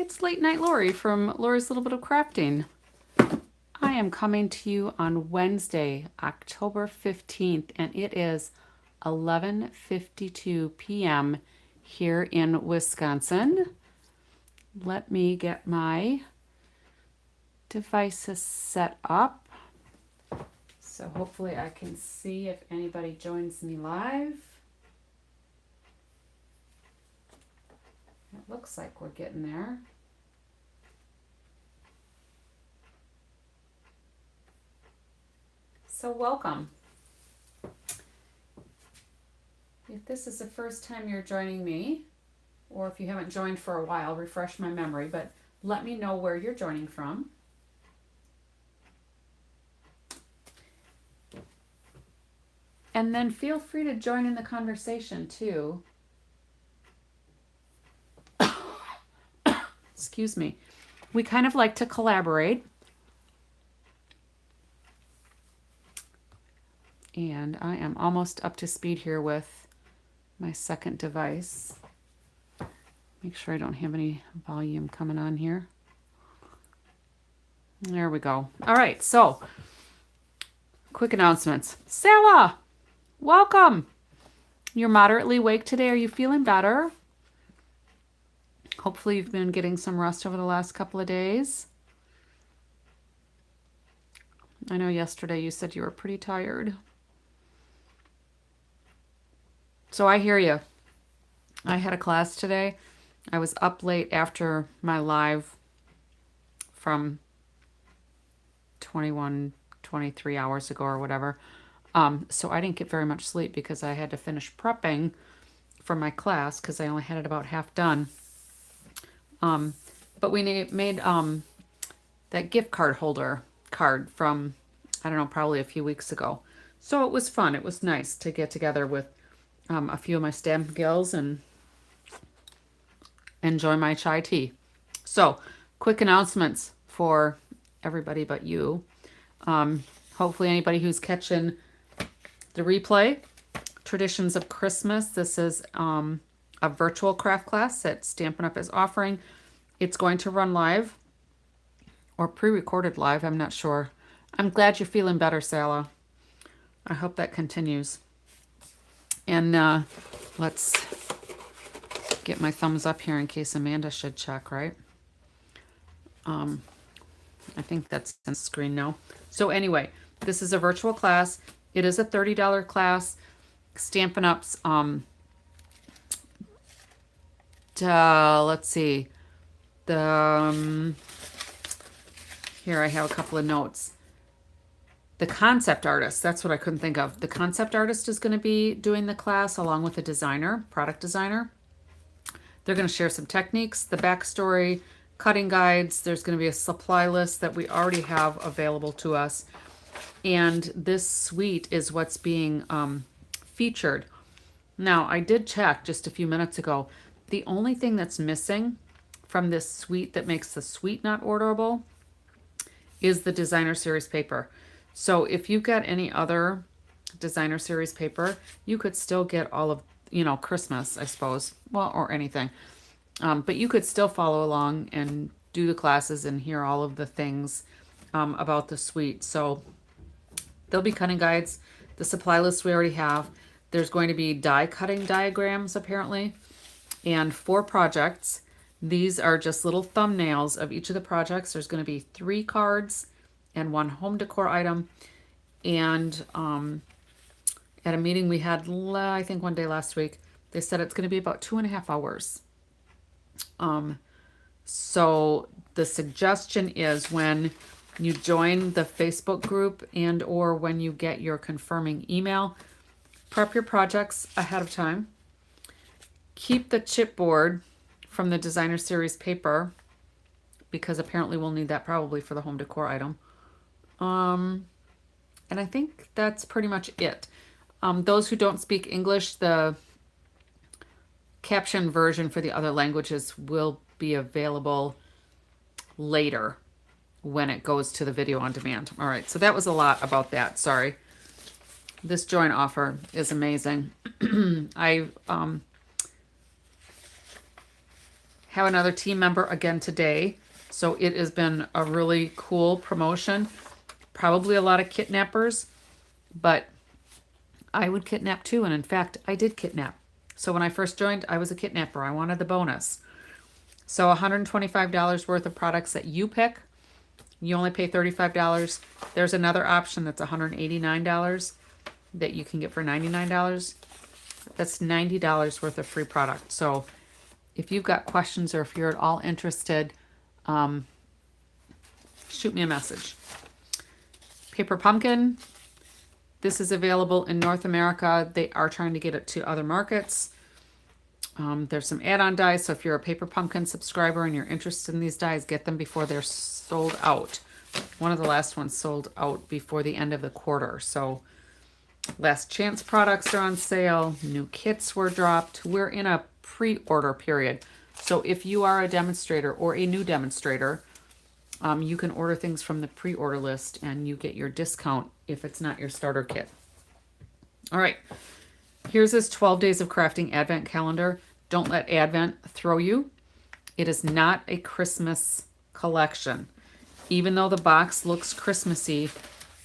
It's Late Night Lori from Lori's Little Bit of Crafting. I am coming to you on Wednesday, October 15th, and it is 11:52 p.m. here in Wisconsin. Let me get my devices set up. So hopefully I can see if anybody joins me live. It looks like we're getting there. So welcome. If this is the first time you're joining me, or if you haven't joined for a while, refresh my memory, but let me know where you're joining from. And then feel free to join in the conversation too. Excuse me. We kind of like to collaborate. And I am almost up to speed here with my second device. Make sure I don't have any volume coming on here. There we go. All right, so quick announcements. Sarah, welcome. You're moderately awake today. Are you feeling better? Hopefully you've been getting some rest over the last couple of days. I know yesterday you said you were pretty tired. So I hear you. I had a class today. I was up late after my live from 21, 23 hours ago or whatever. So I didn't get very much sleep because I had to finish prepping for my class because I only had it about half done. But we made that gift card holder card from, I don't know, probably a few weeks ago. So it was fun. It was nice to get together with a few of my stamp gills and enjoy my chai tea. So, quick announcements for everybody but you. Hopefully anybody who's catching the replay, Traditions of Christmas. This is a virtual craft class that Stampin' Up! Is offering. It's going to run live or pre-recorded live, I'm not sure. I'm glad you're feeling better, Sala. I hope that continues. And let's get my thumbs up here in case Amanda should check, right? I think that's on the screen now. So anyway, this is a virtual class. It is a $30 class. Stampin' Up's, let's see. Here I have a couple of notes. The concept artist, that's what I couldn't think of. The concept artist is going to be doing the class along with the designer, product designer. They're going to share some techniques, the backstory, cutting guides. There's going to be a supply list that we already have available to us. And this suite is what's being featured. Now, I did check just a few minutes ago. The only thing that's missing from this suite that makes the suite not orderable is the designer series paper. So if you've got any other designer series paper, you could still get all of, Christmas, I suppose, well, or anything. But you could still follow along and do the classes and hear all of the things about the suite. So there'll be cutting guides. The supply list we already have. There's going to be die cutting diagrams, apparently, and 4 projects. These are just little thumbnails of each of the projects. There's going to be 3 cards and 1 home decor item. And at a meeting we had, I think one day last week, they said it's going to be about 2.5 hours. So the suggestion is when you join the Facebook group and or when you get your confirming email, prep your projects ahead of time. Keep the chipboard from the designer series paper because apparently we'll need that probably for the home decor item. And I think that's pretty much it. Those who don't speak English, the caption version for the other languages will be available later when it goes to the video on demand. All right, so that was a lot about that. Sorry. This joint offer is amazing. I have another team member again today. So it has been a really cool promotion. Probably a lot of kidnappers, but I would kidnap too. And in fact, I did kidnap. So when I first joined, I was a kidnapper. I wanted the bonus. So $125 worth of products that you pick. You only pay $35. There's another option that's $189 that you can get for $99. That's $90 worth of free product. So if you've got questions or if you're at all interested, shoot me a message. Paper Pumpkin. This is available in North America. They are trying to get it to other markets. There's some add-on dies, so if you're a Paper Pumpkin subscriber and you're interested in these dies, get them before they're sold out. One of the last ones sold out before the end of the quarter. So last chance products are on sale. New kits were dropped. We're in a pre-order period. So if you are a demonstrator or a new demonstrator, you can order things from the pre-order list and you get your discount if it's not your starter kit. All right. Here's this 12 Days of Crafting Advent Calendar. Don't let Advent throw you. It is not a Christmas collection. Even though the box looks Christmassy,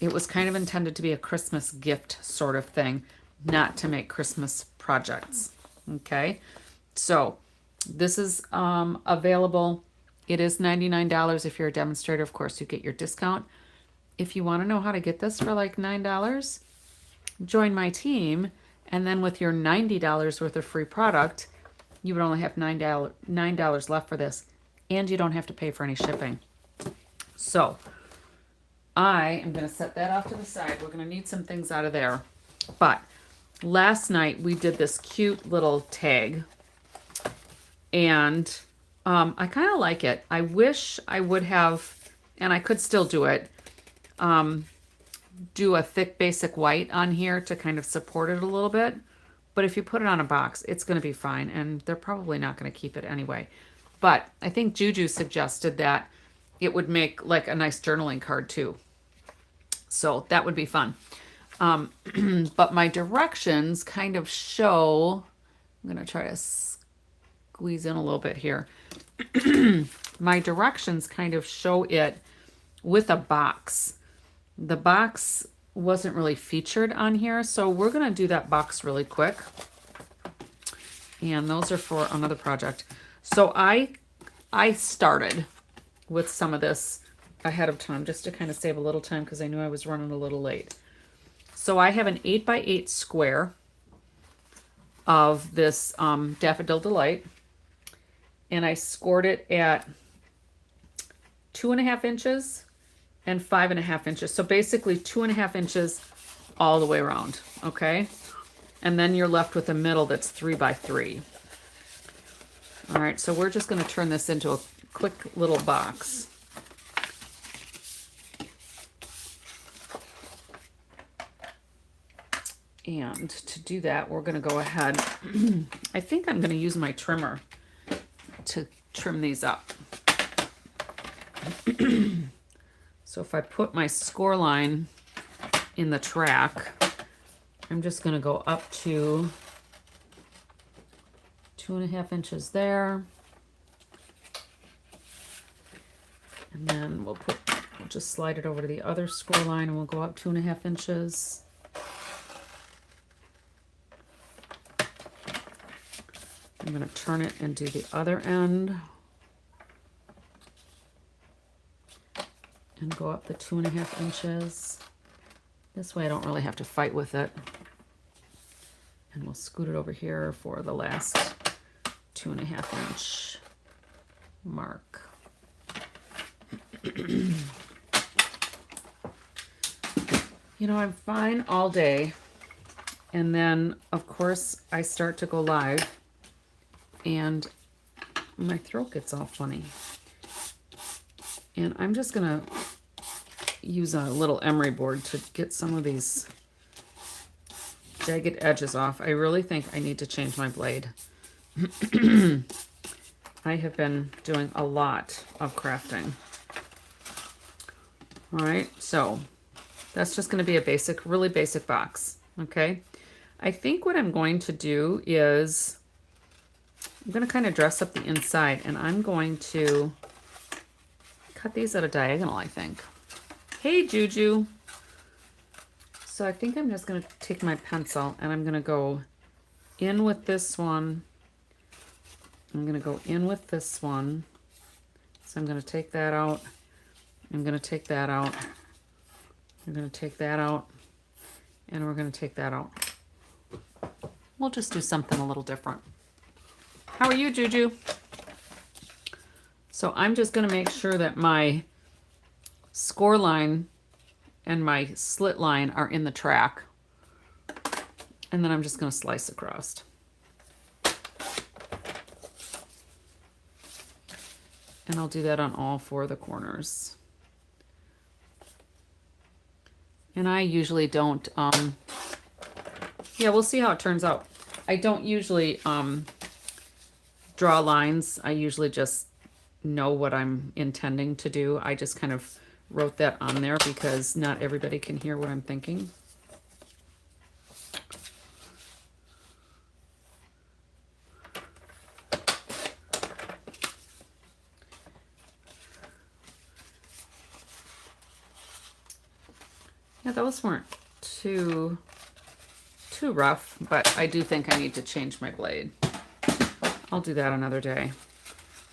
it was kind of intended to be a Christmas gift sort of thing, not to make Christmas projects. Okay, so this is available. It is $99 if you're a demonstrator. Of course, you get your discount. If you want to know how to get this for like $9, join my team. And then with your $90 worth of free product, you would only have $9 left for this. And you don't have to pay for any shipping. So I am going to set that off to the side. We're going to need some things out of there. But last night we did this cute little tag. And I kind of like it. I wish I would have, and I could still do it, do a thick basic white on here to kind of support it a little bit. But if you put it on a box, it's going to be fine. And they're probably not going to keep it anyway. But I think Juju suggested that it would make like a nice journaling card too. So that would be fun. But my directions kind of show, I'm going to try to squeeze in a little bit here. My directions kind of show it with a box. The box wasn't really featured on here, so we're going to do that box really quick. And those are for another project. So I started with some of this ahead of time just to kind of save a little time because I knew I was running a little late. So I have an 8x8 square of this Daffodil Delight, and I scored it at 2.5 inches and 5.5 inches. So basically 2.5 inches all the way around, okay? And then you're left with a middle that's 3x3. All right, so we're just gonna turn this into a quick little box. And to do that, we're gonna go ahead, I think I'm gonna use my trimmer to trim these up. So if I put my score line in the track, I'm just going to go up to 2.5 inches there. And then we'll just slide it over to the other score line and we'll go up 2.5 inches. I'm going to turn it and do the other end. And go up the 2.5 inches. This way I don't really have to fight with it. And we'll scoot it over here for the last 2.5 inch mark. You know, I'm fine all day. And then, of course, I start to go live. And my throat gets all funny. And I'm just going to use a little emery board to get some of these jagged edges off. I really think I need to change my blade. I have been doing a lot of crafting. All right, so that's just going to be a basic, really basic box, okay? I think what I'm going to do is I'm going to kind of dress up the inside, and I'm going to cut these at a diagonal, I think. Hey, Juju. So I think I'm just going to take my pencil and I'm going to go in with this one. I'm going to go in with this one. So I'm going to take that out. I'm going to take that out. I'm going to take that out. And we're going to take that out. We'll just do something a little different. How are you, Juju? So I'm just going to make sure that my score line and my slit line are in the track. And then I'm just going to slice across. And I'll do that on all 4 of the corners. And I usually don't, yeah, we'll see how it turns out. I don't usually draw lines. I usually just know what I'm intending to do. I just kind of wrote that on there because not everybody can hear what I'm thinking. Yeah, those weren't too rough, but I do think I need to change my blade. I'll do that another day.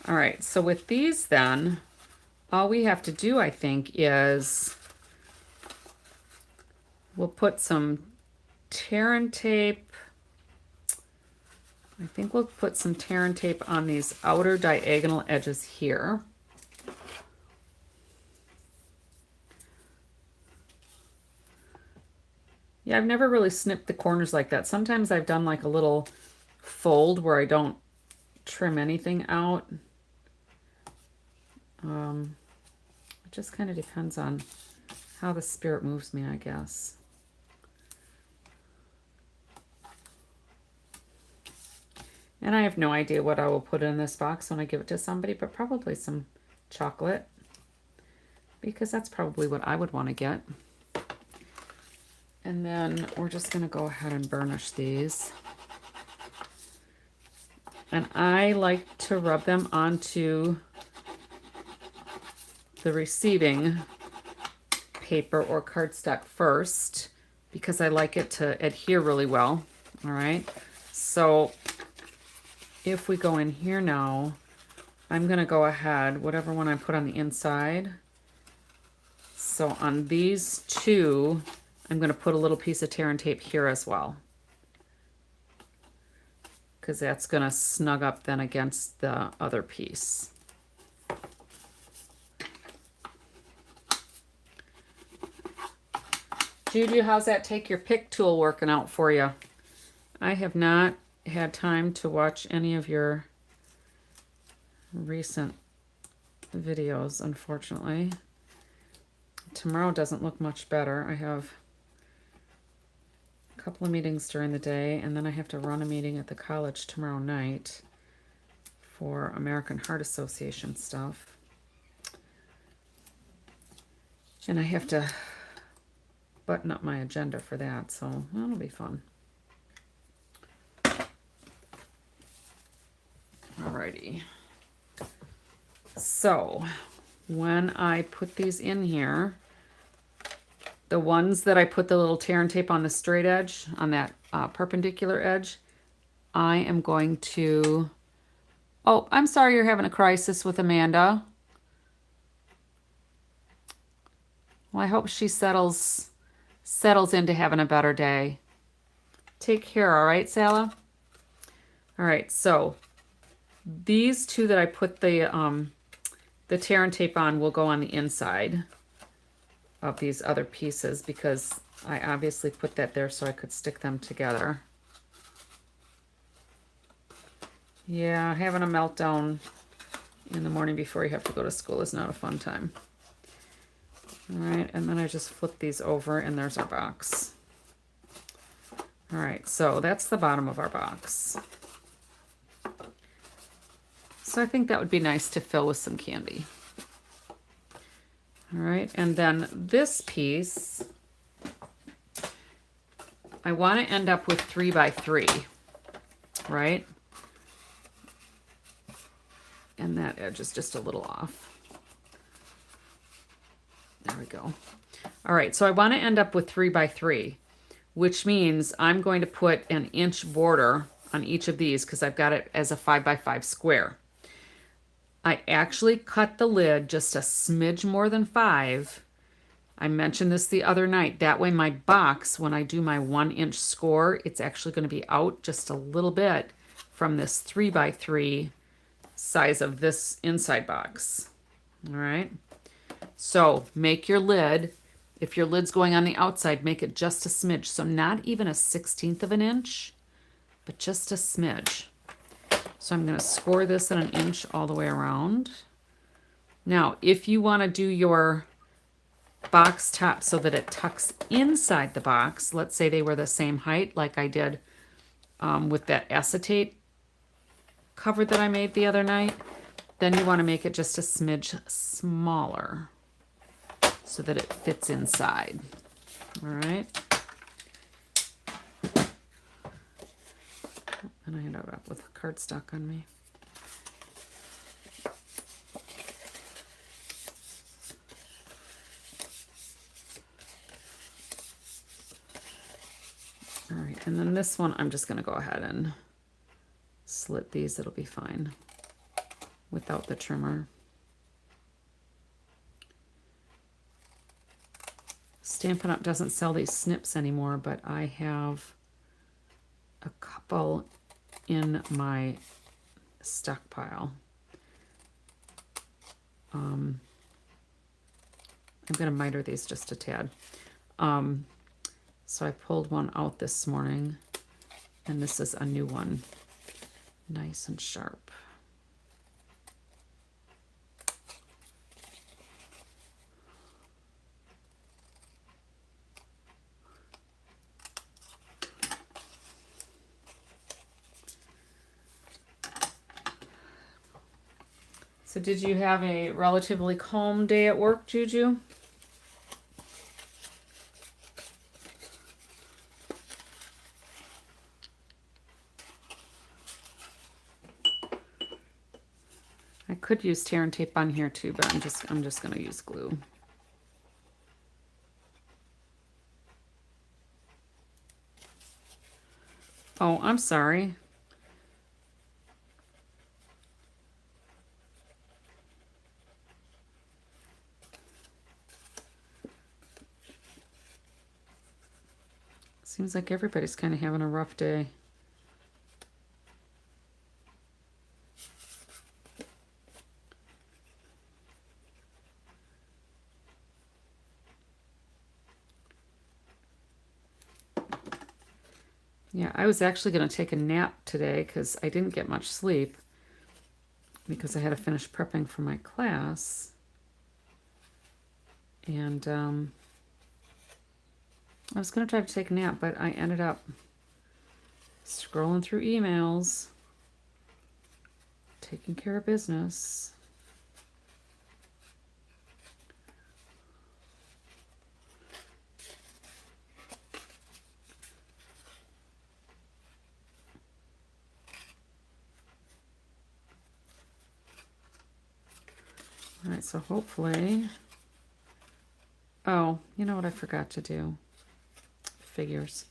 All right, so with these then, all we have to do, I think, is we'll put some tear and tape. I think we'll put some tear and tape on these outer diagonal edges here. Yeah, I've never really snipped the corners like that. Sometimes I've done like a little fold where I don't trim anything out. It just kind of depends on how the spirit moves me, I guess. And I have no idea what I will put in this box when I give it to somebody, but probably some chocolate, because that's probably what I would want to get. And then we're just going to go ahead and burnish these. And I like to rub them onto the receiving paper or cardstock first because I like it to adhere really well. All right. So if we go in here now, I'm going to go ahead, whatever one I put on the inside. So on these 2, I'm going to put a little piece of tear and tape here as well, because that's going to snug up then against the other piece. Juju, how's that take your pick tool working out for you? I have not had time to watch any of your recent videos, unfortunately. Tomorrow doesn't look much better. I have a couple of meetings during the day, and then I have to run a meeting at the college tomorrow night for American Heart Association stuff. And I have to button up my agenda for that, so that'll be fun. Alrighty. So when I put these in here, the ones that I put the little tear and tape on the straight edge, on that perpendicular edge, I am going to, oh, I'm sorry you're having a crisis with Amanda. Well, I hope she settles into having a better day. Take care, all right, Sala? All right, so these 2 that I put the tear and tape on will go on the inside of these other pieces because I obviously put that there so I could stick them together. Yeah, having a meltdown in the morning before you have to go to school is not a fun time. All right, and then I just flip these over and there's our box. All right, so that's the bottom of our box. So I think that would be nice to fill with some candy. All right, and then this piece, I want to end up with 3 by 3, right? And that edge is just a little off. There we go. All right, so I want to end up with 3 by 3, which means I'm going to put an inch border on each of these because I've got it as a 5 by 5 square. I actually cut the lid just a smidge more than 5. I mentioned this the other night. That way my box, when I do my 1 inch score, it's actually going to be out just a little bit from this 3 by 3 size of this inside box. All right. So make your lid, if your lid's going on the outside, make it just a smidge. So not even a 1/16 of an inch, but just a smidge. So I'm going to score this at 1 inch all the way around. Now, if you want to do your box top so that it tucks inside the box, let's say they were the same height like I did with that acetate cover that I made the other night, then you want to make it just a smidge smaller so that it fits inside. All right. And I ended up with cardstock on me. All right, and then this one, I'm just going to go ahead and slit these. It'll be fine without the trimmer. Stampin' Up! Doesn't sell these snips anymore, but I have a couple in my stockpile. I'm going to miter these just a tad. So I pulled one out this morning, and this is a new one, nice and sharp. So did you have a relatively calm day at work, Juju? I could use tear and tape on here too, but I'm just going to use glue. Oh, I'm sorry. Seems like everybody's kind of having a rough day. Yeah, I was actually going to take a nap today because I didn't get much sleep because I had to finish prepping for my class. And I was going to try to take a nap, but I ended up scrolling through emails, taking care of business. All right, so hopefully, oh, you know what I forgot to do? Figures.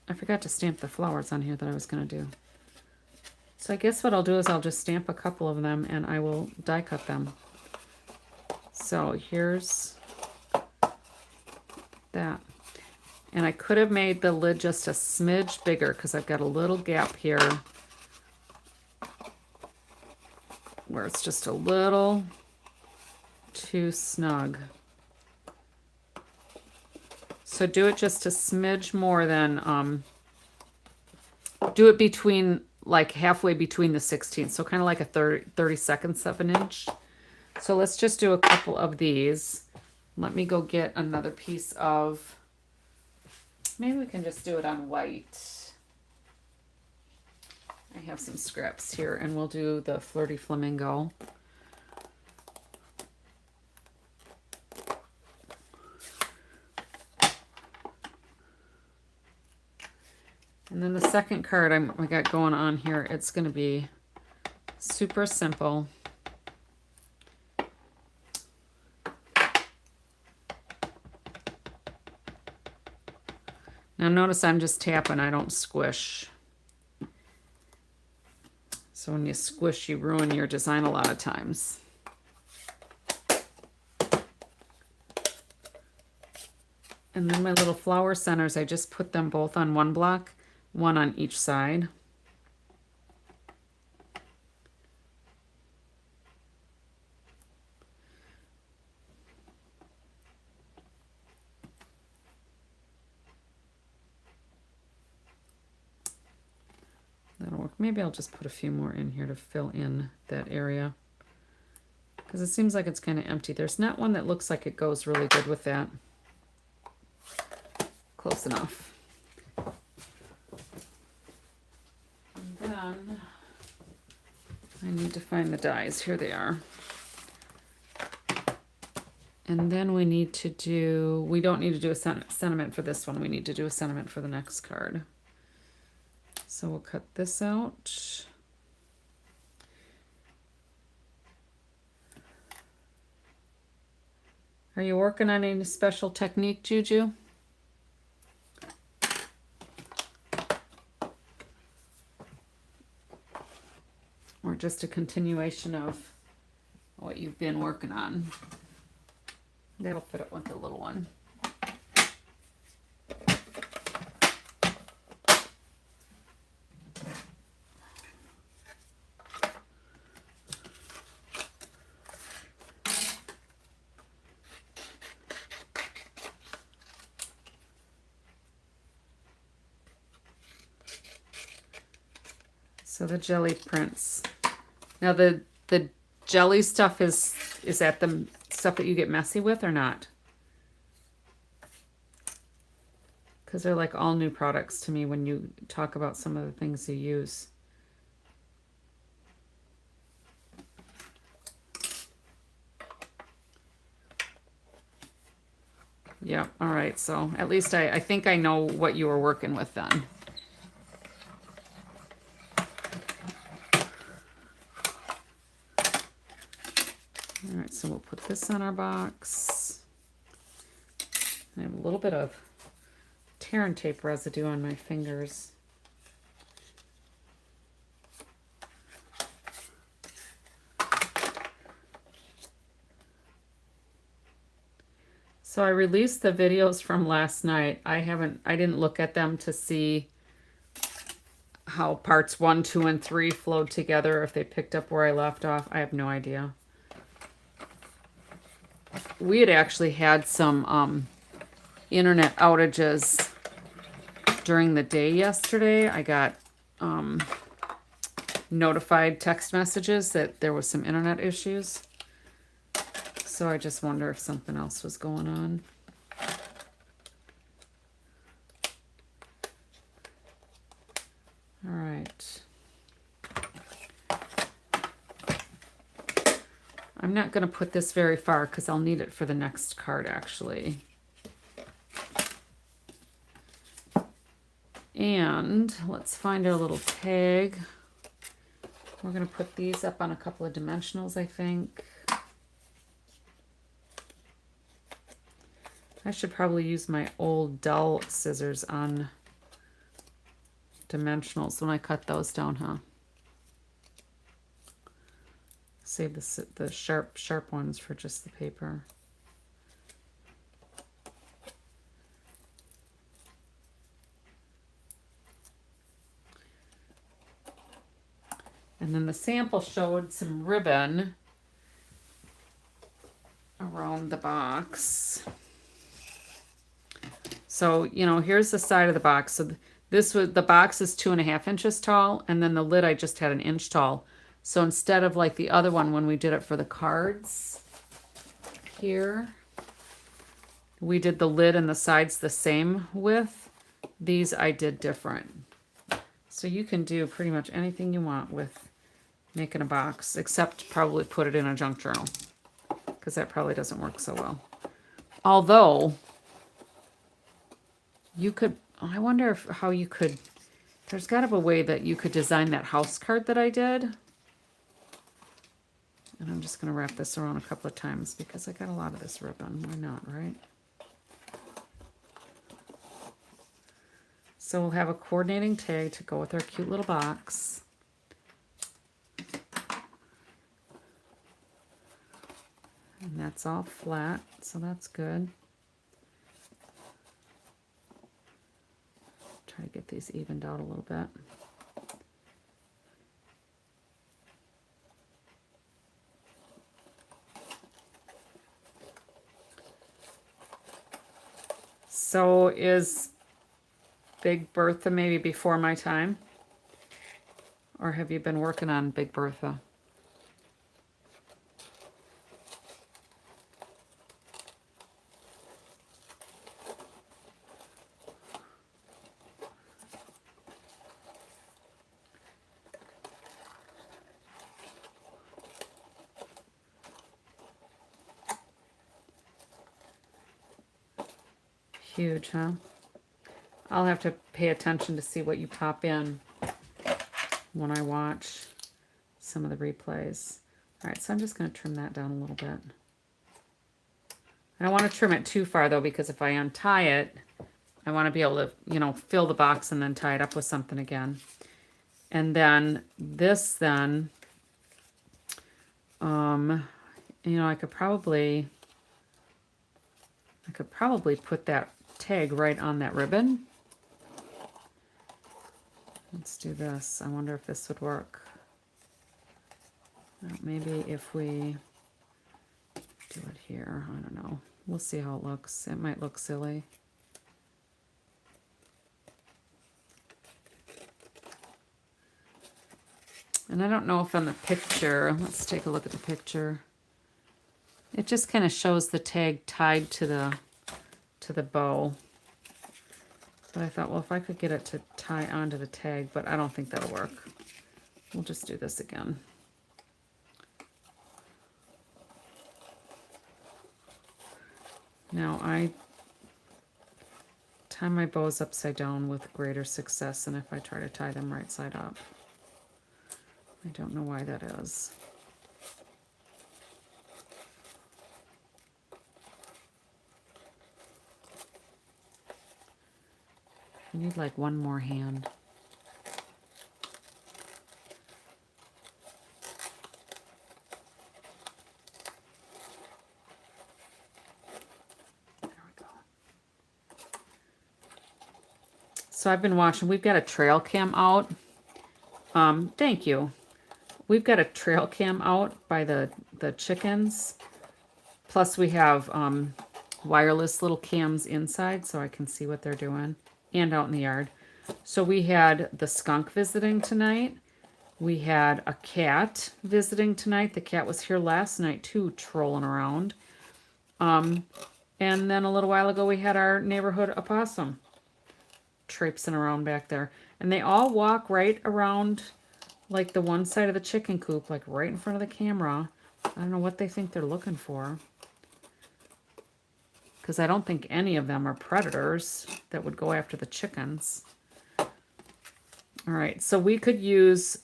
I forgot to stamp the flowers on here that I was going to do. So I guess what I'll do is I'll just stamp a couple of them and I will die cut them. So here's that. And I could have made the lid just a smidge bigger because I've got a little gap here where it's just a little too snug. So do it just a smidge more than, do it between, like halfway between the 16th. So kind of like a 32nd of an inch. So let's just do a couple of these. Let me go get another piece of, maybe we can just do it on white. I have some scraps here and we'll do the Flirty Flamingo. And then the second card I got going on here, it's going to be Super simple. Now notice I'm just tapping, I don't squish. So when you squish, you ruin your design a lot of times. And then my little flower centers, I just put them both on one block, one on each side. That'll work. Maybe I'll just put a few more in here to fill in that area, because it seems like it's kind of empty. There's not one that looks like it goes really good with that. Close enough. And then I need to find the dies. Here they are. And then we need to do, we don't need to do a sentiment for this one. We need to do a sentiment for the next card. So we'll cut this out. Are you working on any special technique, Juju? Or just a continuation of what you've been working on? That'll fit it with the little one. So the jelly prints. Now the jelly stuff is that the stuff that you get messy with or not? Because they're like all new products to me when you talk about some of the things you use. Yeah, all right. So at least I think I know what you were working with then. All right, so we'll put this on our box. I have a little bit of tear and tape residue on my fingers. So I released the videos from last night. I didn't look at them to see how parts 1, 2, and 3 flowed together, if they picked up where I left off. I have no idea. We had actually had some internet outages during the day yesterday. I got notified text messages that there was some internet issues. So I just wonder if something else was going on. All right. I'm not going to put this very far because I'll need it for the next card, actually. And let's find our little tag. We're going to put these up on a couple of dimensionals, I think. I should probably use my old dull scissors on dimensionals when I cut those down, huh? Save the sharp ones for just the paper. And then the sample showed some ribbon around the box. So, you know, here's the side of the box. So the box is 2.5 inches tall, and then the lid I just had 1 inch tall. So instead of like the other one when we did it for the cards here, we did the lid and the sides the same width. These I did different. So you can do pretty much anything you want with making a box, except probably put it in a junk journal, because that probably doesn't work so well. Although you could, I wonder how you could, there's got to be a way that you could design that house card that I did. And I'm just going to wrap this around a couple of times because I got a lot of this ribbon. Why not, right? So we'll have a coordinating tag to go with our cute little box. And that's all flat, so that's good. Try to get these evened out a little bit. So is Big Bertha maybe before my time? Or have you been working on Big Bertha? Huge, huh? I'll have to pay attention to see what you pop in when I watch some of the replays. All right, so I'm just going to trim that down a little bit. I don't want to trim it too far, though, because if I untie it, I want to be able to, you know, fill the box and then tie it up with something again. And then this, then, you know, I could probably put that tag right on that ribbon. Let's do this. I wonder if this would work. Maybe if we do it here, I don't know. We'll see how it looks. It might look silly. And I don't know if on the picture, let's take a look at the picture. It just kind of shows the tag tied to the bow. But I thought, well, if I could get it to tie onto the tag, but I don't think that'll work. We'll just do this again. Now I tie my bows upside down with greater success than if I try to tie them right side up. I don't know why that is. I need like one more hand. There we go. So I've been watching, we've got a trail cam out. Thank you. We've got a trail cam out by the chickens. Plus we have wireless little cams inside so I can see what they're doing, and out in the yard. So we had the skunk visiting tonight. We had a cat visiting tonight. The cat was here last night too, trolling around. And then a little while ago we had our neighborhood opossum traipsing around back there. And they all walk right around like the one side of the chicken coop, like right in front of the camera. I don't know what they think they're looking for, because I don't think any of them are predators that would go after the chickens. All right, so we could use,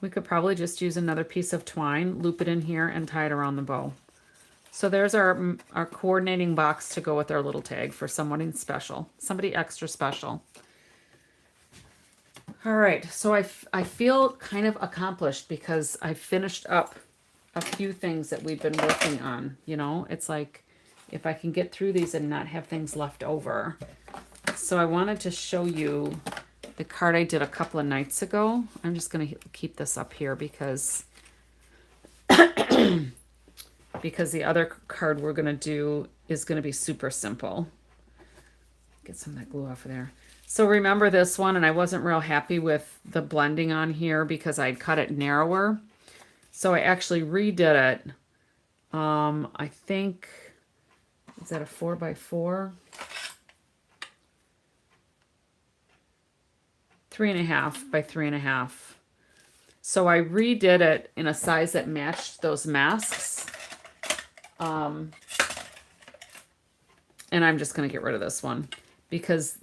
we could probably just use another piece of twine, loop it in here, and tie it around the bow. So there's our coordinating box to go with our little tag for somebody special, somebody extra special. All right, so I feel kind of accomplished because I finished up a few things that we've been working on. You know, it's like if I can get through these and not have things left over. So I wanted to show you the card I did a couple of nights ago. I'm just going to keep this up here because because the other card we're going to do is going to be super simple. Get some of that glue off of there. So remember this one, and I wasn't real happy with the blending on here because I'd cut it narrower. So I actually redid it. I think, is that a 4x4? 3.5 by 3.5. So I redid it in a size that matched those masks. And I'm just going to get rid of this one because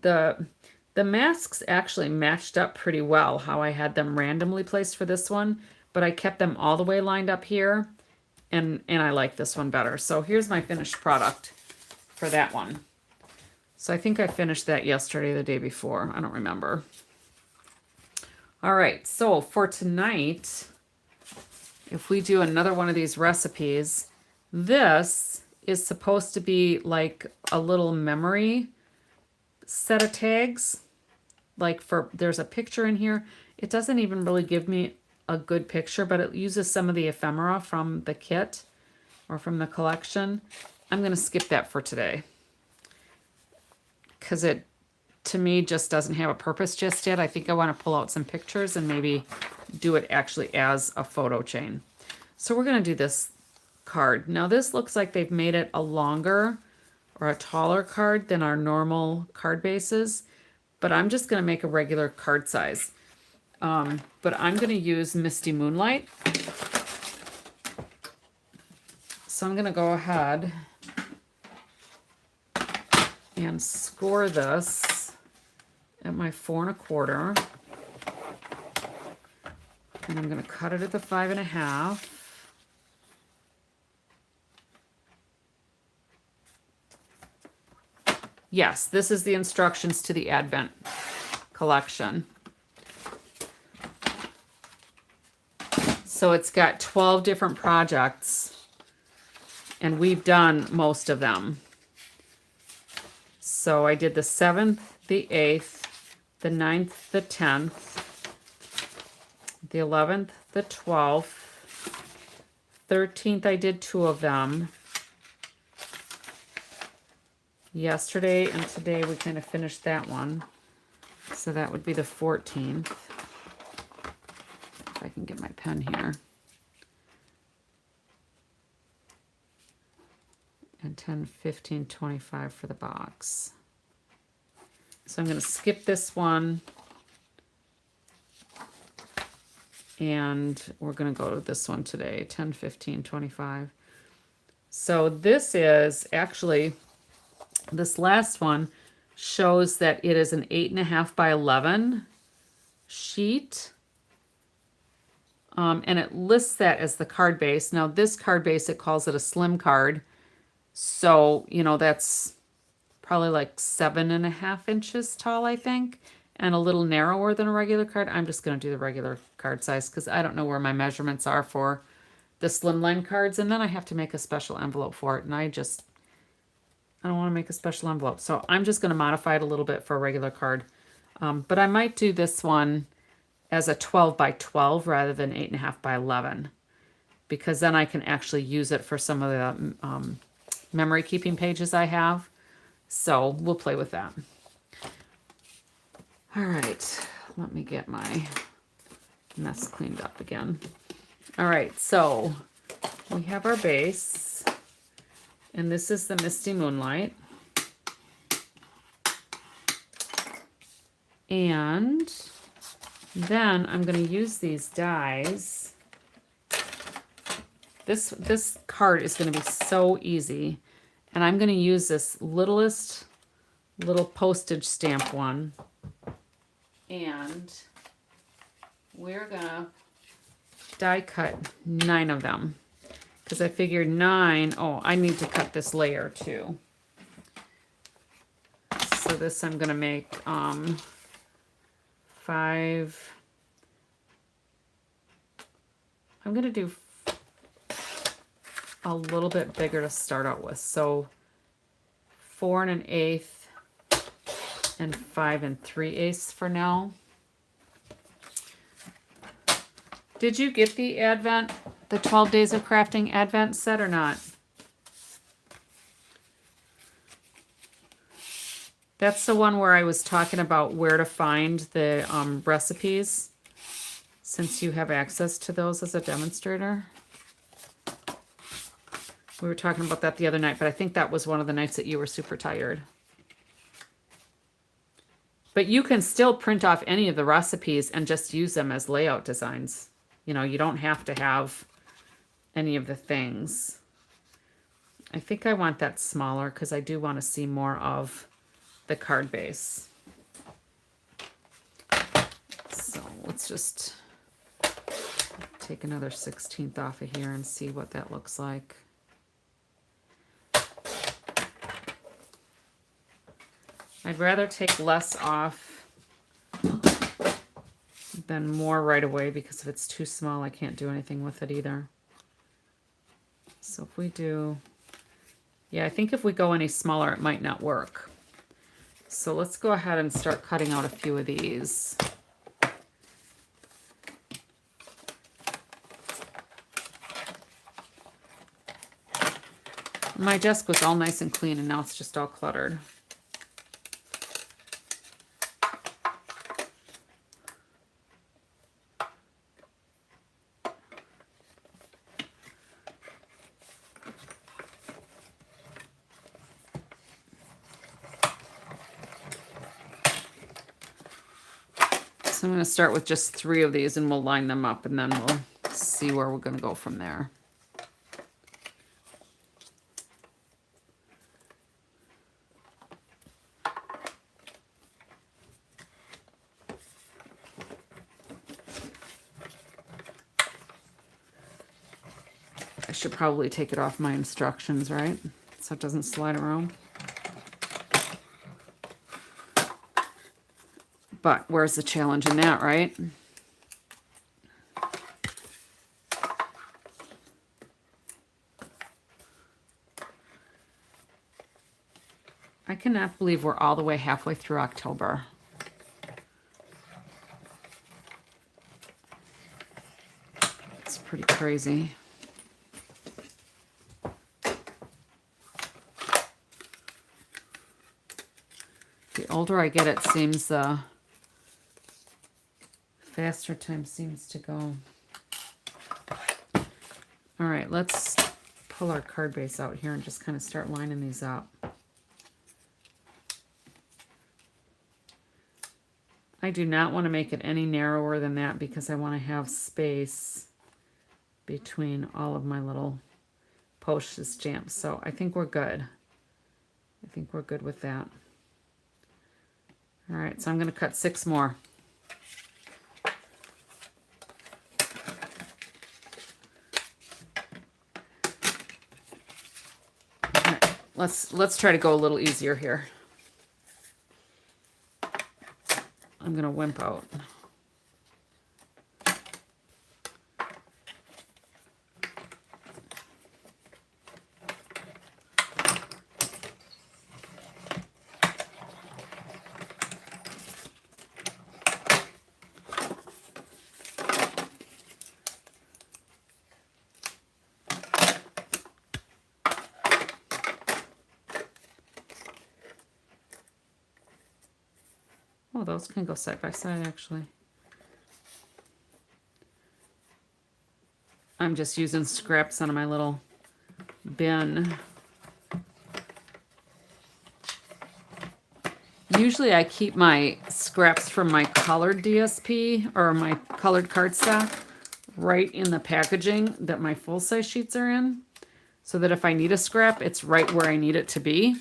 the The masks actually matched up pretty well how I had them randomly placed for this one, but I kept them all the way lined up here, and I like this one better. So here's my finished product for that one. So I think I finished that yesterday or the day before. I don't remember. All right, so for tonight, if we do another one of these recipes, this is supposed to be like a little memory set of tags. Like there's a picture in here. It doesn't even really give me a good picture, but it uses some of the ephemera from the kit or from the collection. I'm going to skip that for today because it, to me, just doesn't have a purpose just yet. I think I want to pull out some pictures and maybe do it actually as a photo chain. So we're going to do this card. Now this looks like they've made it a longer or a taller card than our normal card bases, but I'm just going to make a regular card size. But I'm going to use Misty Moonlight. So I'm going to go ahead and score this at my 4 1/4. And I'm going to cut it at the 5 1/2. Yes, this is the instructions to the Advent collection. So it's got 12 different projects, and we've done most of them. So I did the 7th, the 8th, the 9th, the 10th, the 11th, the 12th, 13th I did 2 of them. Yesterday and today we kind of finished that one. So that would be the 14th. If I can get my pen here. And 10, 15, 25 for the box. So I'm going to skip this one. And we're going to go to this one today, 10, 15, 25. So this is actually, this last one shows that it is an 8 1/2 by 11 sheet. And it lists that as the card base. Now this card base, it calls it a slim card. So, you know, that's probably like 7 1/2 inches tall, I think, and a little narrower than a regular card. I'm just going to do the regular card size because I don't know where my measurements are for the slimline cards. And then I have to make a special envelope for it. And I don't want to make a special envelope. So I'm just going to modify it a little bit for a regular card. But I might do this one as a 12 by 12 rather than 8 1/2 by 11. Because then I can actually use it for some of the memory keeping pages I have. So we'll play with that. All right, let me get my mess cleaned up again. All right, so we have our base, and this is the Misty Moonlight. And then I'm going to use these dies. This card is going to be so easy. And I'm going to use this littlest little postage stamp one. And we're going to die cut 9 of them. Because I figured 9, oh, I need to cut this layer too. So this I'm going to make 5. I'm going to do a little bit bigger to start out with. So 4 1/8 and 5 3/8 for now. Did you get the Advent, the 12 Days of Crafting Advent set or not? That's the one where I was talking about where to find the recipes, since you have access to those as a demonstrator. We were talking about that the other night, but I think that was one of the nights that you were super tired. But you can still print off any of the recipes and just use them as layout designs. You know, you don't have to have any of the things. I think I want that smaller because I do want to see more of the card base. let's just take another 1/16 off of here and see what that looks like. I'd rather take less off than more right away, because if it's too small, I can't do anything with it either. So if we do, yeah, I think if we go any smaller, it might not work. So let's go ahead and start cutting out a few of these. My desk was all nice and clean, and now it's just all cluttered. So I'm going to start with just 3 of these, and we'll line them up, and then we'll see where we're going to go from there. I should probably take it off my instructions, right? So it doesn't slide around. But where's the challenge in that, right? I cannot believe we're all the way halfway through October. It's pretty crazy. The older I get, it seems the faster time seems to go. All right, let's pull our card base out here and just kind of start lining these up. I do not want to make it any narrower than that, because I want to have space between all of my little postage stamps. So I think we're good. I think we're good with that. All right, so I'm going to cut 6 more. All right, let's try to go a little easier here. I'm going to wimp out. Oh, those can go side by side, actually. I'm just using scraps out of my little bin. Usually I keep my scraps from my colored DSP or my colored cardstock right in the packaging that my full-size sheets are in, so that if I need a scrap, it's right where I need it to be.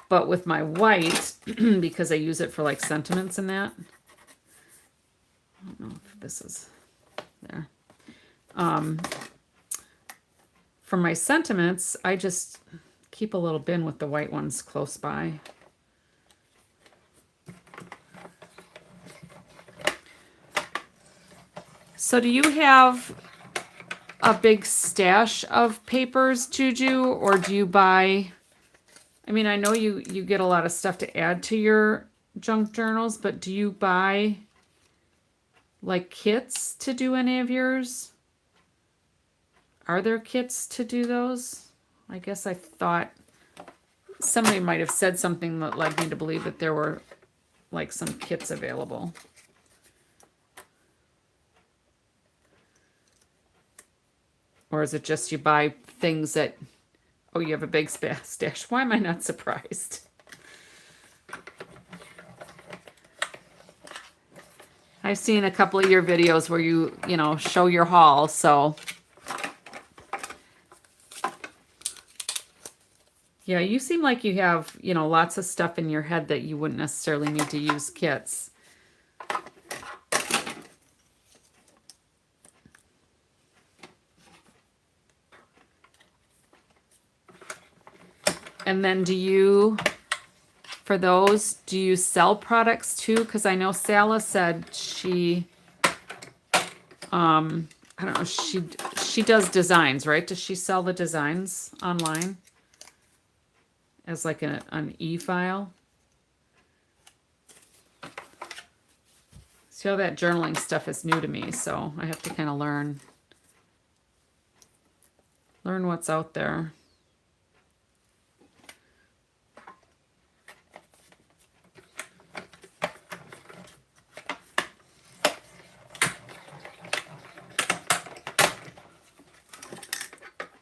But with my white, because I use it for like sentiments and that, I don't know if this is there. For my sentiments, I just keep a little bin with the white ones close by. So do you have a big stash of papers, Juju, or do you buy... I mean, I know you get a lot of stuff to add to your junk journals, but do you buy like kits to do any of yours? Are there kits to do those? I guess I thought somebody might have said something that led me to believe that there were like some kits available. Or is it just you buy things that... Oh, you have a big stash. Why am I not surprised? I've seen a couple of your videos where you know, show your haul, so. Yeah, you seem like you have, you know, lots of stuff in your head that you wouldn't necessarily need to use kits. And then do you, for those, do you sell products too? Because I know Sala said she, I don't know, she does designs, right? Does she sell the designs online as like an e-file? See, all that journaling stuff is new to me, so I have to kind of learn what's out there.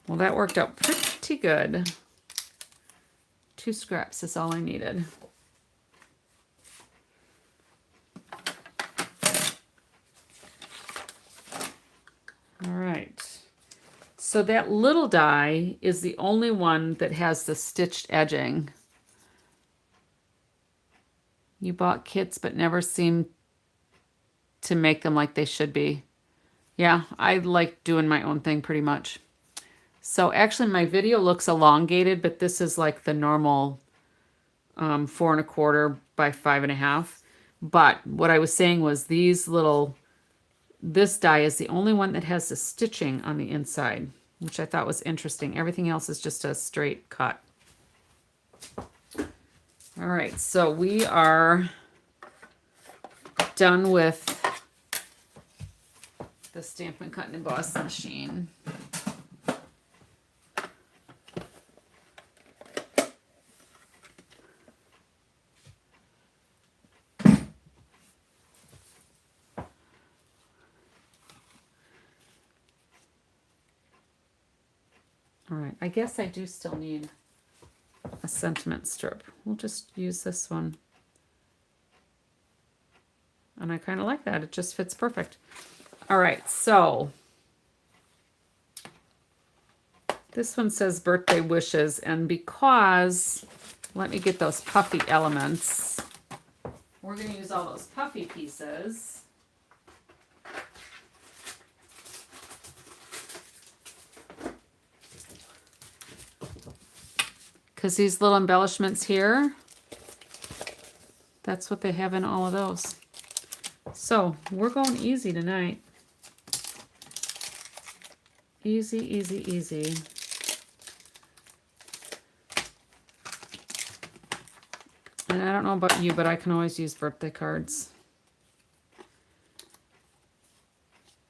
Well, that worked out pretty good. 2 scraps is all I needed. All right. So that little die is the only one that has the stitched edging. You bought kits but never seem to make them like they should be. Yeah, I like doing my own thing pretty much. So actually my video looks elongated, but this is like the normal 4 1/4 by 5 1/2. But what I was saying was this die is the only one that has the stitching on the inside, which I thought was interesting. Everything else is just a straight cut. All right, so we are done with the Stampin' Cut and Emboss machine. All right, I guess I do still need a sentiment strip. We'll just use this one. And I kind of like that. It just fits perfect. All right, so this one says birthday wishes, and because, let me get those puffy elements. We're going to use all those puffy pieces. Because these little embellishments here, that's what they have in all of those. So we're going easy tonight. Easy, easy, easy. And I don't know about you, but I can always use birthday cards.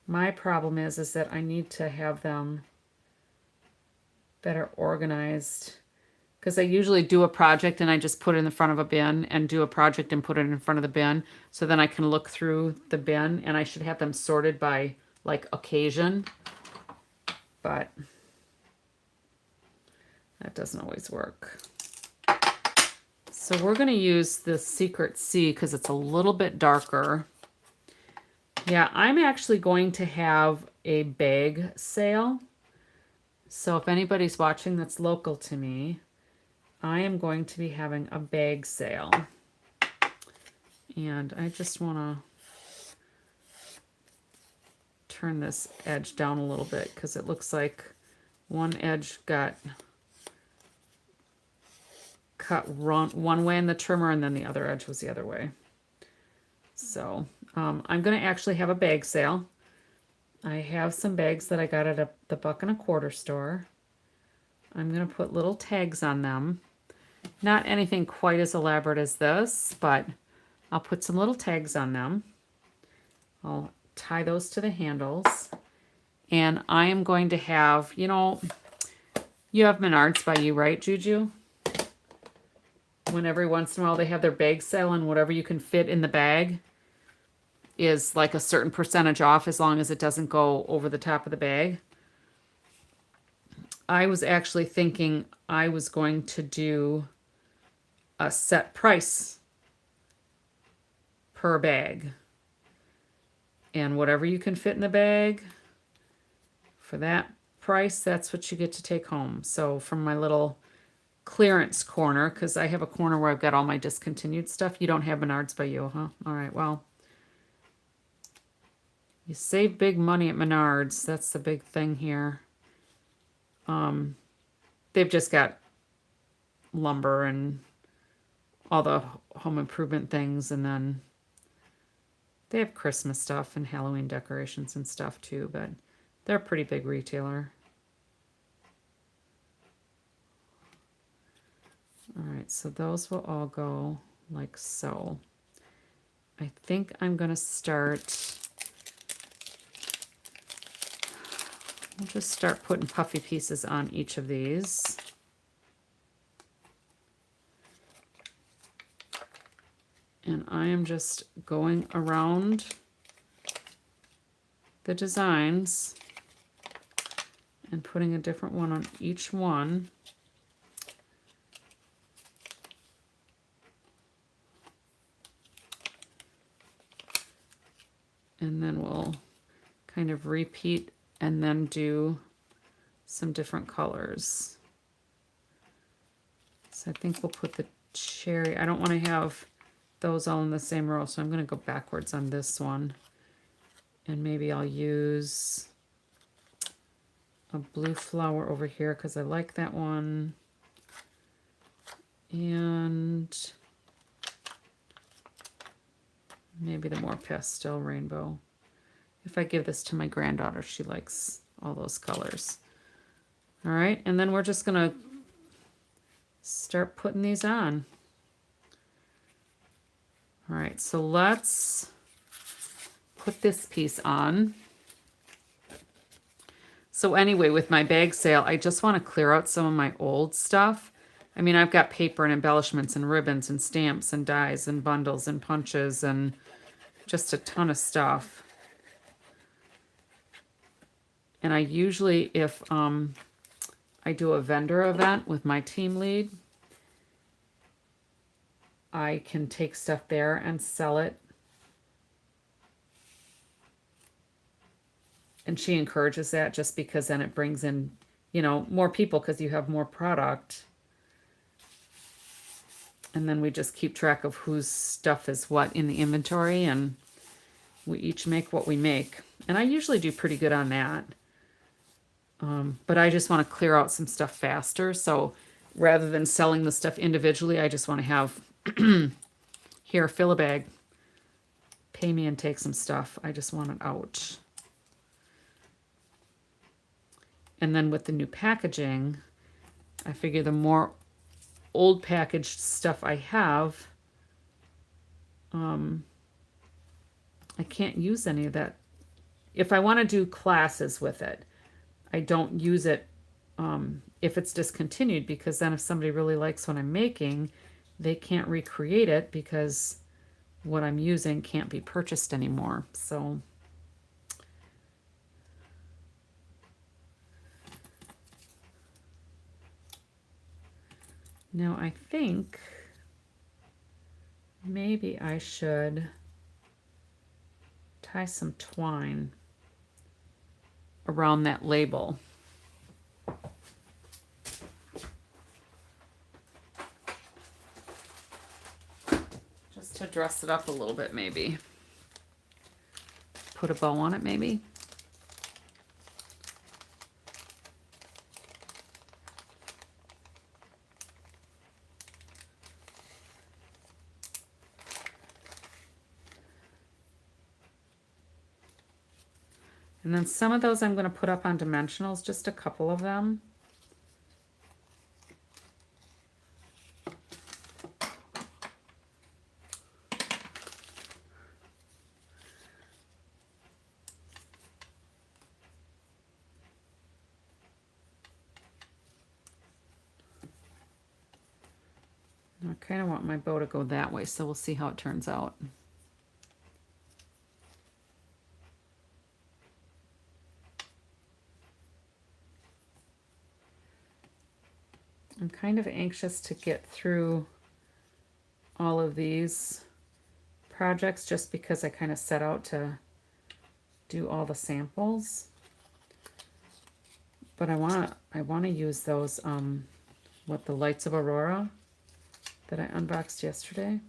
My problem is that I need to have them better organized. Because I usually do a project and I just put it in the front of a bin, and do a project and put it in front of the bin. So then I can look through the bin, and I should have them sorted by like occasion. But that doesn't always work. So we're going to use the Secret C because it's a little bit darker. Yeah, I'm actually going to have a bag sale. So if anybody's watching that's local to me, I am going to be having a bag sale. And I just want to turn this edge down a little bit because it looks like one edge got cut one way in the trimmer and then the other edge was the other way. So I'm going to actually have a bag sale. I have some bags that I got at the buck and a quarter store. I'm going to put little tags on them. Not anything quite as elaborate as this, but I'll put some little tags on them. I'll tie those to the handles. And I am going to have, you know, you have Menards by you, right, Juju? When every once in a while they have their bag sale, and whatever you can fit in the bag is like a certain percentage off as long as it doesn't go over the top of the bag. I was actually thinking I was going to do a set price per bag. And whatever you can fit in the bag, for that price, that's what you get to take home. So from my little clearance corner, because I have a corner where I've got all my discontinued stuff. You don't have Menards by you, huh? All right, well, you save big money at Menards. That's the big thing here. They've just got lumber and all the home improvement things, and then they have Christmas stuff and Halloween decorations and stuff too, but they're a pretty big retailer. All right, so those will all go like so. I think I'm gonna start, we'll just start putting puffy pieces on each of these. And I am just going around the designs and putting a different one on each one. And then we'll kind of repeat and then do some different colors. So I think we'll put the cherry, I don't want to have those all in the same row, so I'm going to go backwards on this one. And maybe I'll use a blue flower over here because I like that one. And maybe the more pastel rainbow. If I give this to my granddaughter, she likes all those colors. All right, and then we're just gonna start putting these on. All right, so let's put this piece on. So anyway, with my bag sale, I just want to clear out some of my old stuff. I mean, I've got paper and embellishments and ribbons and stamps and dies and bundles and punches and just a ton of stuff. And I usually, if I do a vendor event with my team lead, I can take stuff there and sell it. And she encourages that just because then it brings in, you know, more people because you have more product. And then we just keep track of whose stuff is what in the inventory, and we each make what we make. And I usually do pretty good on that. But I just want to clear out some stuff faster. So rather than selling the stuff individually, I just want to have, here, fill a bag. Pay me and take some stuff. I just want it out. And then with the new packaging, I figure the more old packaged stuff I have, I can't use any of that. If I want to do classes with it, I don't use it if it's discontinued, because then if somebody really likes what I'm making, they can't recreate it because what I'm using can't be purchased anymore. So now I think maybe I should tie some twine around that label. Just to dress it up a little bit, maybe. Put a bow on it, maybe. And then some of those I'm going to put up on dimensionals, just a couple of them. I kind of want my bow to go that way, so we'll see how it turns out. I'm kind of anxious to get through all of these projects just because I kind of set out to do all the samples. But I want to use those what, the Lights of Aurora that I unboxed yesterday.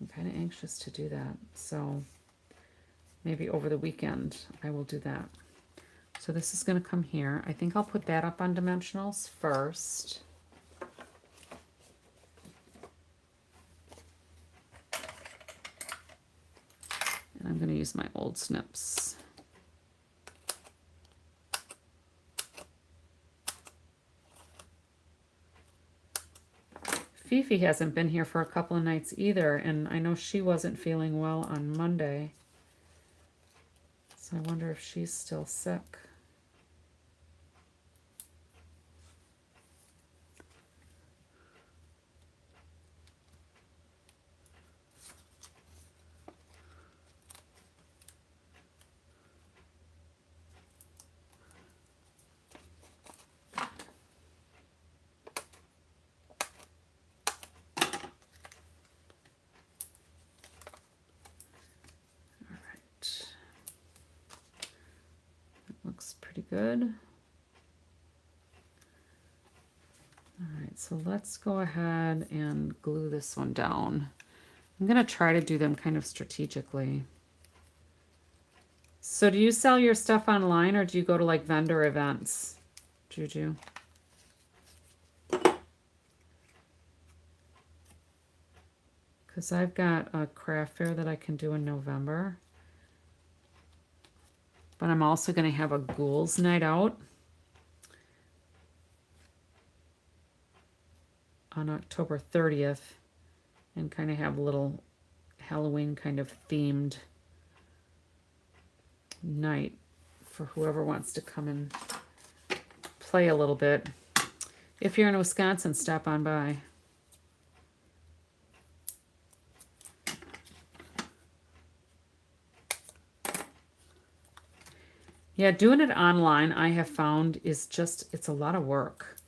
I'm kind of anxious to do that. So maybe over the weekend I will do that. So this is going to come here. I think I'll put that up on dimensionals first. I'm going to use my old snips. Fifi hasn't been here for a couple of nights either, and I know she wasn't feeling well on Monday. So I wonder if she's still sick. Looks pretty good. All right, so let's go ahead and glue this one down. I'm going to try to do them kind of strategically. So do you sell your stuff online or do you go to like vendor events, Juju? Because I've got a craft fair that I can do in November. But I'm also going to have a ghouls night out on October 30th and kind of have a little Halloween kind of themed night for whoever wants to come and play a little bit. If you're in Wisconsin, stop on by. Yeah, doing it online, I have found, is just, it's a lot of work.